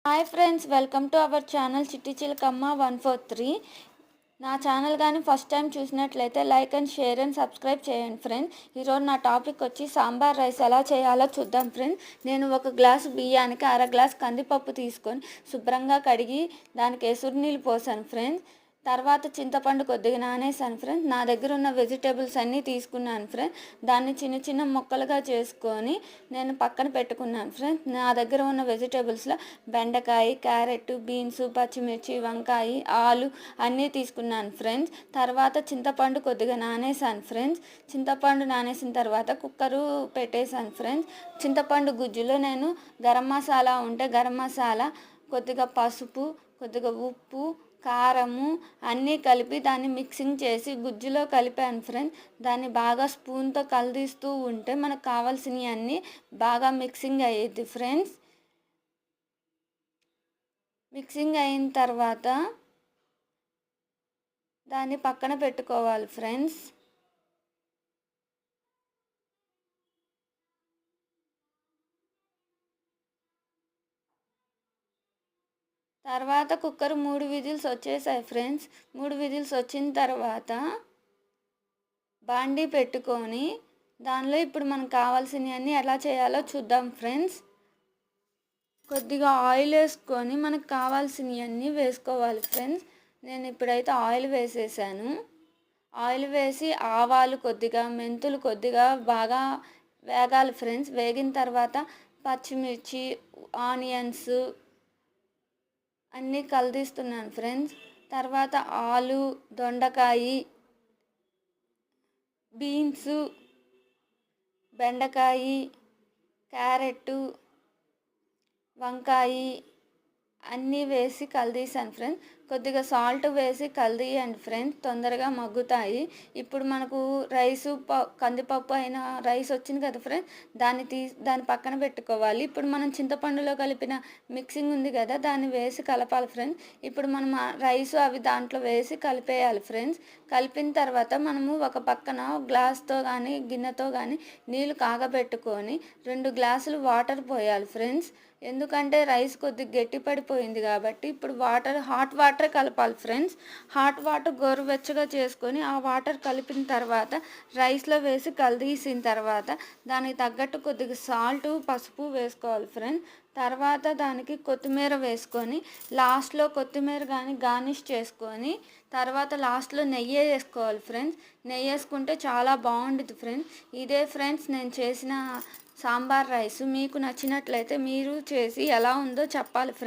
Hi friends, welcome to our channel చిట్టి చిలకమ్మ 143. నా channel కానీ ఫస్ట్ టైం చూసినట్లయితే like and share and subscribe చేయండి ఫ్రెండ్స్. ఈరోజు నా టాపిక్ వచ్చి సాంబార్ రైస్ ఎలా చేయాలో చూద్దాం ఫ్రెండ్స్. నేను ఒక గ్లాసు బియ్యానికి అర గ్లాస్ కందిపప్పు తీసుకొని శుభ్రంగా కడిగి దానికి ఎసురు నీళ్ళు పోసాను ఫ్రెండ్స్. తర్వాత చింతపండు కొద్దిగా నానేసాను ఫ్రెండ్స్. నా దగ్గర ఉన్న వెజిటేబుల్స్ అన్నీ తీసుకున్నాను ఫ్రెండ్స్. దాన్ని చిన్న చిన్న ముక్కలుగా చేసుకొని నేను పక్కన పెట్టుకున్నాను ఫ్రెండ్స్. నా దగ్గర ఉన్న వెజిటేబుల్స్లో బెండకాయ, క్యారెట్, బీన్స్, పచ్చిమిర్చి, వంకాయ, ఆలు అన్నీ తీసుకున్నాను ఫ్రెండ్స్. తర్వాత చింతపండు కొద్దిగా నానేసాను ఫ్రెండ్స్. చింతపండు నానేసిన తర్వాత కుక్కరు పెట్టేశాను ఫ్రెండ్స్. చింతపండు గుజ్జులో నేను గరం మసాలా ఉంటే గరం మసాలా, కొద్దిగా పసుపు, కొద్దిగా ఉప్పు, కారము అన్నీ కలిపి దాన్ని మిక్సింగ్ చేసి గుజ్జులో కలిపాను ఫ్రెండ్స్. దాన్ని బాగా స్పూన్తో కలదీస్తూ ఉంటే మనకు కావాల్సినవి అన్నీ బాగా మిక్సింగ్ అయ్యేది ఫ్రెండ్స్. మిక్సింగ్ అయిన తర్వాత దాన్ని పక్కన పెట్టుకోవాలి ఫ్రెండ్స్. తర్వాత కుక్కర్ 3 విజిల్స్ వచ్చేసాయి ఫ్రెండ్స్. 3 విజిల్స్ వచ్చిన తర్వాత బాండీ పెట్టుకొని దానిలో ఇప్పుడు మనకు కావాల్సినవన్నీ ఎలా చేయాలో చూద్దాం ఫ్రెండ్స్. కొద్దిగా ఆయిల్ వేసుకొని మనకు కావాల్సినవన్నీ వేసుకోవాలి ఫ్రెండ్స్. నేను ఇప్పుడైతే ఆయిల్ వేసేసాను. ఆయిల్ వేసి ఆవాలు కొద్దిగా, మెంతులు కొద్దిగా బాగా వేగాలి ఫ్రెండ్స్. వేగిన తర్వాత పచ్చిమిర్చి, ఆనియన్స్ అన్నీ కలదీస్తున్నాను ఫ్రెండ్స్. తర్వాత ఆలు, దొండకాయ, బీన్స్, బెండకాయ, క్యారెట్, వంకాయ అన్నీ వేసి కలదీసాను ఫ్రెండ్స్. కొద్దిగా సాల్ట్ వేసి కలదీయండి ఫ్రెండ్స్, తొందరగా మగ్గుతాయి. ఇప్పుడు మనకు కందిపప్పు అయిన రైస్ వచ్చింది కదా ఫ్రెండ్స్, దాన్ని పక్కన పెట్టుకోవాలి. ఇప్పుడు మనం చింతపండులో కలిపిన మిక్సింగ్ ఉంది కదా, దాన్ని వేసి కలపాలి ఫ్రెండ్స్. ఇప్పుడు మనం రైస్ అవి దాంట్లో వేసి కలిపేయాలి ఫ్రెండ్స్. కలిపిన తర్వాత మనము ఒక పక్కన గ్లాస్తో కానీ గిన్నెతో కానీ నీళ్ళు కాగబెట్టుకొని 2 గ్లాసులు వాటర్ పోయాలి ఫ్రెండ్స్. ఎందుకంటే రైస్ కొద్దిగా గట్టి పడిపోయింది కాబట్టి ఇప్పుడు హాట్ వాటర్ కలపాలి ఫ్రెండ్స్. హాట్ వాటర్ గోరువెచ్చగా చేసుకొని ఆ వాటర్ కలిపిన తర్వాత రైస్లో వేసి కలదీసిన తర్వాత దానికి తగ్గట్టు కొద్దిగా సాల్ట్, పసుపు వేసుకోవాలి ఫ్రెండ్స్. తర్వాత దానికి కొత్తిమీర వేసుకొని లాస్ట్లో కొత్తిమీర కానీ గార్నిష్ చేసుకొని తర్వాత లాస్ట్లో నెయ్యి వేసుకోవాలి ఫ్రెండ్స్. నెయ్యి వేసుకుంటే చాలా బాగుంటుంది ఫ్రెండ్స్. ఇదే ఫ్రెండ్స్ నేను చేసిన సాంబార్ రైస్. మీకు నచ్చినట్లయితే మీరు చేసి ఎలా ఉందో చెప్పాలి ఫ్రెండ్స్.